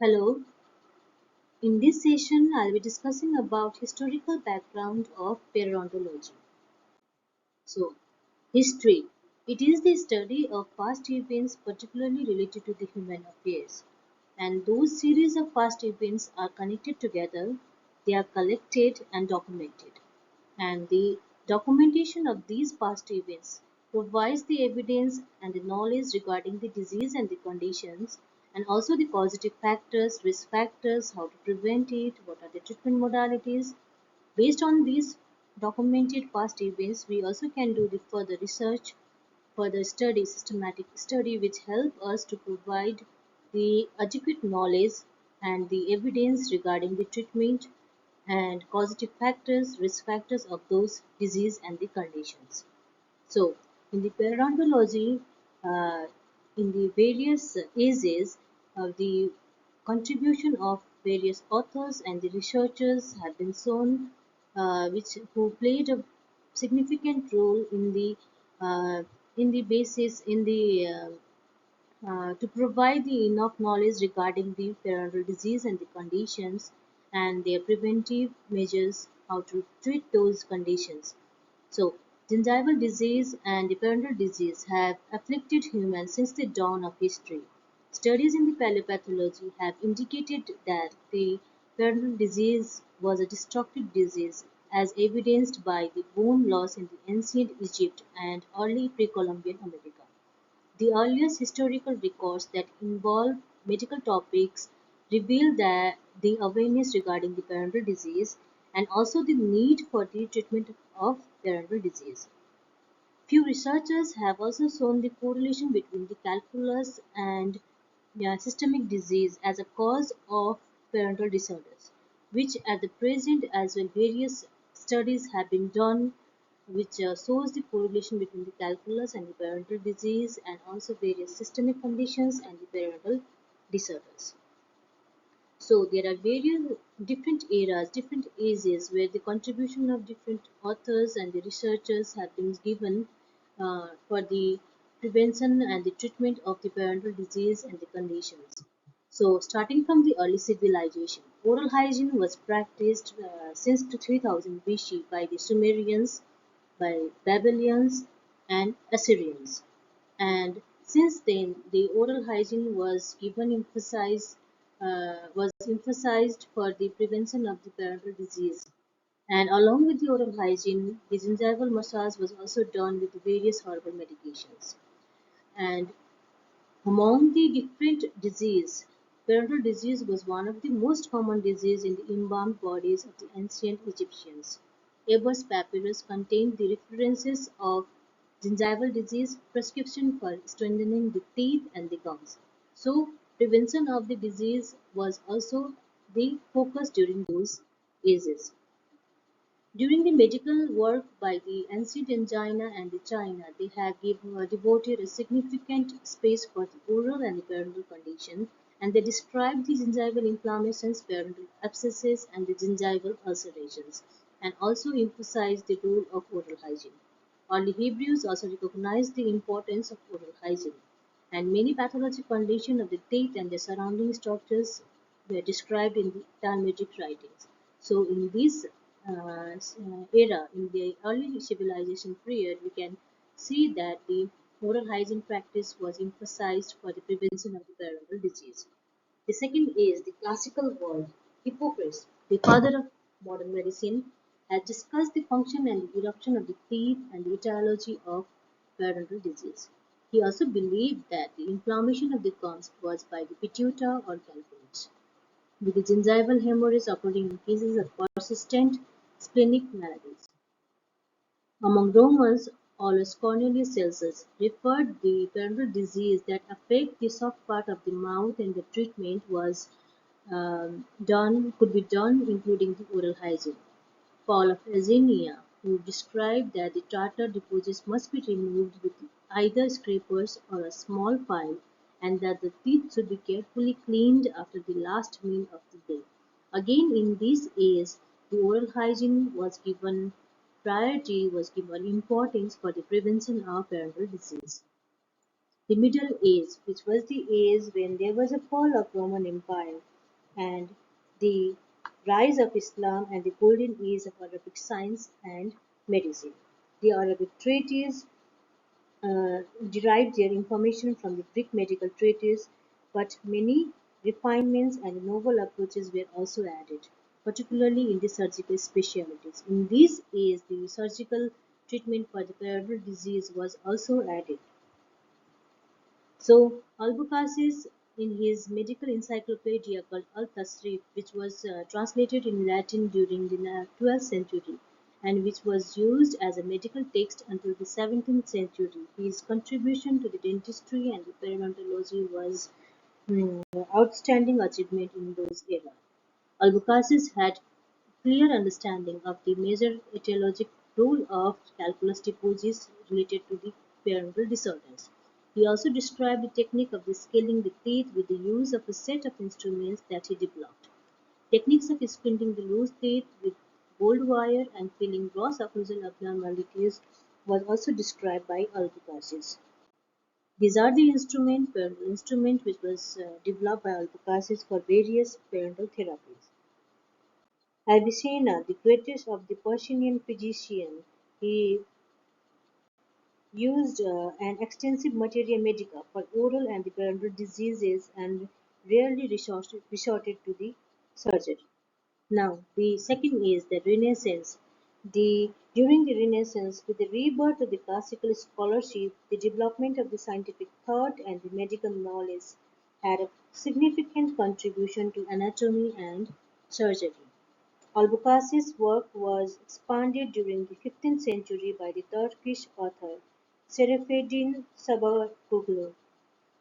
Hello, in this session I'll be discussing about historical background of periodontology. So, history. It is the study of past events particularly related to the human affairs. And those series of past events are connected together, they are collected and documented. And the documentation of these past events provides the evidence and the knowledge regarding the disease and the conditions, and also the causative factors, risk factors, how to prevent it, what are the treatment modalities. Based on these documented past events, we also can do the further research, further study, systematic study, which help us to provide the adequate knowledge and the evidence regarding the treatment and causative factors, risk factors of those disease and the conditions. So, in the periodontology, uh, in the various ages, the contribution of various authors and the researchers have been shown, which who played a significant role uh, in the basis in the to provide the enough knowledge regarding the periodontal disease and the conditions and their preventive measures, how to treat those conditions. So, gingival disease and the periodontal disease have afflicted humans since the dawn of history. Studies in the paleopathology have indicated that the periodontal disease was a destructive disease as evidenced by the bone loss in the ancient Egypt and early pre-Columbian America. The earliest historical records that involve medical topics reveal that the awareness regarding the periodontal disease and also the need for the treatment of periodontal disease. Few researchers have also shown the correlation between the calculus and systemic disease as a cause of periodontal disorders, which at the present as well various studies have been done which shows the correlation between the calculus and the periodontal disease and also various systemic conditions and the periodontal disorders. So there are various different eras, different ages where the contribution of different authors and the researchers have been given for the prevention and the treatment of the periodontal disease and the conditions. So starting from the early civilization, oral hygiene was practiced since 3000 BC by the Sumerians, by Babylonians and Assyrians. And since then, the oral hygiene was emphasized for the prevention of the periodontal disease. And along with the oral hygiene, the gingival massage was also done with various herbal medications. And among the different disease, periodontal disease was one of the most common disease in the embalmed bodies of the ancient Egyptians. Ebers papyrus contained the references of gingival disease, prescription for strengthening the teeth and the gums. So, prevention of the disease was also the focus during those ages. During the medical work by the ancient China and the China, they have devoted a significant space for the oral and the periodontal condition, and they describe the gingival inflammations, periodontal abscesses, and the gingival ulcerations, and also emphasize the role of oral hygiene. Early Hebrews also recognized the importance of oral hygiene, and many pathologic conditions of the teeth and their surrounding structures were described in the Talmudic writings. So, in this era, in the early civilization period, we can see that the oral hygiene practice was emphasized for the prevention of the periodontal disease. The second is the classical world. Hippocrates, the father of modern medicine, has discussed the function and the eruption of the teeth and the etiology of periodontal disease. He also believed that the inflammation of the gums was by the pituita or calculus, with the gingival hemorrhage occurring in cases of persistent splenic maladies. Among Romans, Aulus Cornelius Celsus referred the periodontal disease that affect the soft part of the mouth, and the treatment was done could be done including the oral hygiene. Paul of Azania, who described that the tartar deposits must be removed with either scrapers or a small file, and that the teeth should be carefully cleaned after the last meal of the day. Again, in this age, the oral hygiene was given priority, was given importance for the prevention of periodontal disease. The Middle Age, which was the age when there was a fall of Roman Empire, and the rise of Islam and the golden age of Arabic science and medicine. The Arabic treatise derived their information from the Greek medical treatise, but many refinements and novel approaches were also added, particularly in the surgical specialties. In this age, the surgical treatment for the periodontal disease was also added. So Albucasis, in his medical encyclopedia called Al-Tasrif, which was translated in Latin during the 12th century and which was used as a medical text until the 17th century, his contribution to the dentistry and the periodontology was outstanding achievement in those eras. Albucasis had clear understanding of the major etiologic role of calculus deposits related to the periodontal disorders. He also described the technique of the scaling the teeth with the use of a set of instruments that he developed. Techniques of splinting the loose teeth with gold wire and filling gross occlusal abnormalities was also described by Albucasis. These are the periodontal instrument which was developed by Albucasis for various periodontal therapies. Avicenna, the greatest of the Persian physicians, he used an extensive materia medica for oral and periodontal diseases and rarely resorted to the surgery. Now, the second is the Renaissance. During the Renaissance, with the rebirth of the classical scholarship, the development of the scientific thought and the medical knowledge had a significant contribution to anatomy and surgery. Albuquerque's work was expanded during the 15th century by the Turkish author Serafeddin Sabakoglu,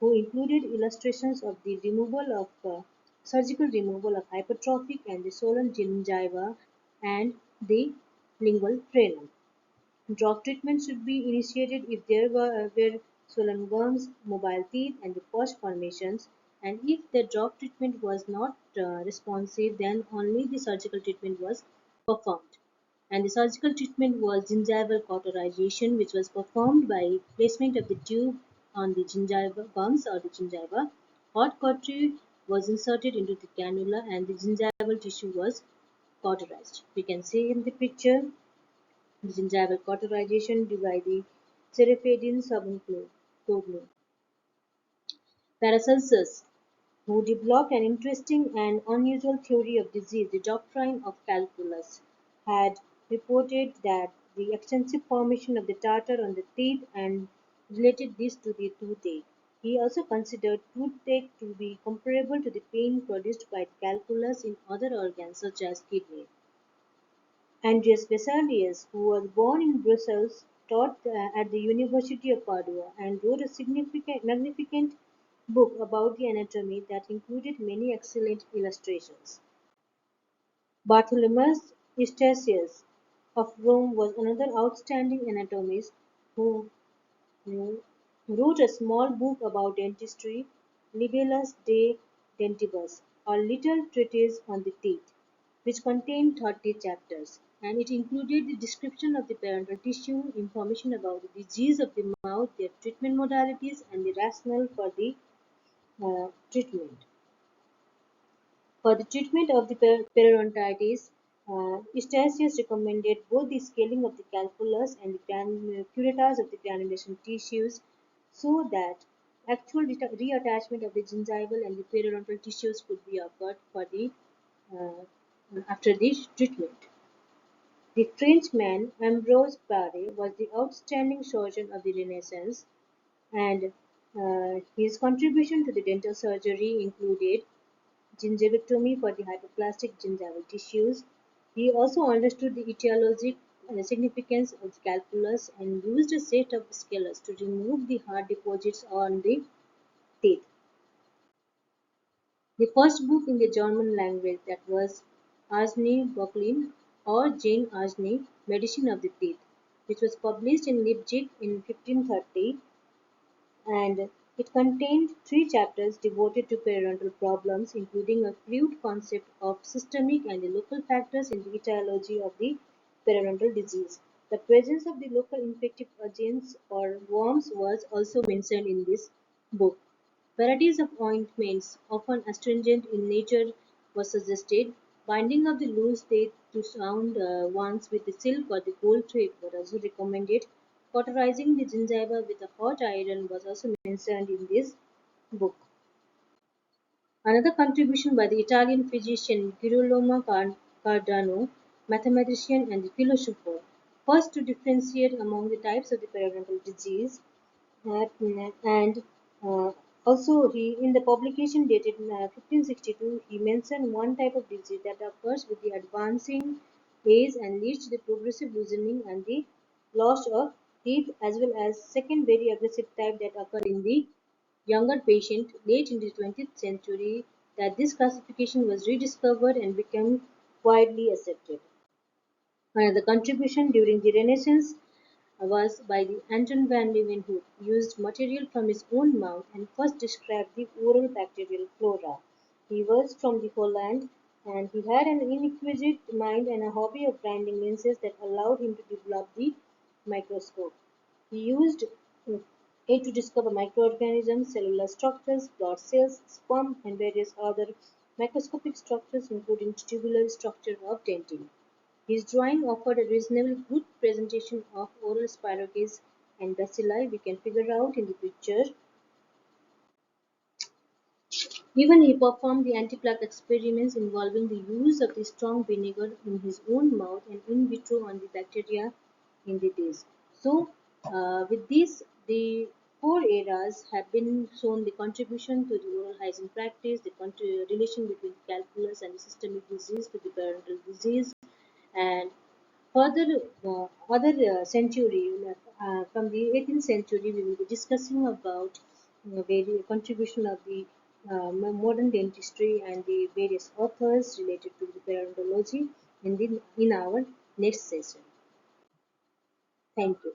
who included illustrations of the surgical removal of hypertrophic and the swollen gingiva and the lingual frenum. Drop treatment should be initiated if there were swollen gums, mobile teeth, and the pus formations, and if the drop treatment was not responsive, then only the surgical treatment was performed. And the surgical treatment was gingival cauterization, which was performed by placement of the tube on the gingiva gums or the gingiva. Hot cautery was inserted into the cannula, and the gingival tissue was cauterized. We can see in the picture gingival cauterization by the Serafeddin Sabuncuoglu. Paracelsus, who developed an interesting and unusual theory of disease, the doctrine of calculus, had reported that the extensive formation of the tartar on the teeth and related this to the toothache. He also considered toothache to be comparable to the pain produced by calculus in other organs such as kidney. Andreas Vesalius, who was born in Brussels, taught at the University of Padua, and wrote a magnificent book about the anatomy that included many excellent illustrations. Bartholomeus Eustachius of Rome was another outstanding anatomist who who wrote a small book about dentistry, Libellus de Dentibus, or Little Treatise on the Teeth, which contained 30 chapters, and it included the description of the periodontal tissue, information about the disease of the mouth, their treatment modalities, and the rationale for the treatment. For the treatment of the periodontitis, Eustachius recommended both the scaling of the calculus and the curettage of the granulation tissues so that actual reattachment of the gingival and the periodontal tissues could be occurred uh, after the treatment. The Frenchman Ambroise Paré was the outstanding surgeon of the Renaissance, and his contribution to the dental surgery included gingivectomy for the hypoplastic gingival tissues. He also understood the etiologic significance of the calculus and used a set of scalers to remove the hard deposits on the teeth. The first book in the German language that was Arznei Böcklin or Jane Arznei, Medicine of the Teeth, which was published in Leipzig in 1530, and it contained three chapters devoted to periodontal problems, including a crude concept of systemic and local factors in the etiology of the periodontal disease. The presence of the local infective agents or worms was also mentioned in this book. Varieties of ointments, often astringent in nature, were suggested. Binding of the loose thread to sound ones with the silk or the gold thread were also recommended. Cauterizing the gingiva with a hot iron was also mentioned in this book. Another contribution by the Italian physician Girolamo Cardano, mathematician and philosopher, first to differentiate among the types of the periodontal disease, and also he in the publication dated 1562 he mentioned one type of disease that occurs with the advancing age and leads to the progressive loosening and the loss of teeth, as well as second very aggressive type that occurred in the younger patient late in the 20th century. That this classification was rediscovered and became widely accepted. Another contribution during the Renaissance was by the Anton van Leeuwen, who used material from his own mouth and first described the oral bacterial flora. He was from the Holland, and he had an inquisitive mind and a hobby of grinding lenses that allowed him to develop the microscope. He used it to discover microorganisms, cellular structures, blood cells, sperm, and various other microscopic structures, including tubular structure of dentin. His drawing offered a reasonably good presentation of oral spirochetes and bacilli. We can figure out in the picture. Even he performed the anti-plaque experiments involving the use of the strong vinegar in his own mouth and in vitro on the bacteria in the days. So, with this, the four eras have been shown the contribution to the oral hygiene practice, the relation between calculus and the systemic disease to the parental disease, and further, other century, from the 18th century, we will be discussing about various contribution of the modern dentistry and the various authors related to the periodontology in our next session. Thank you.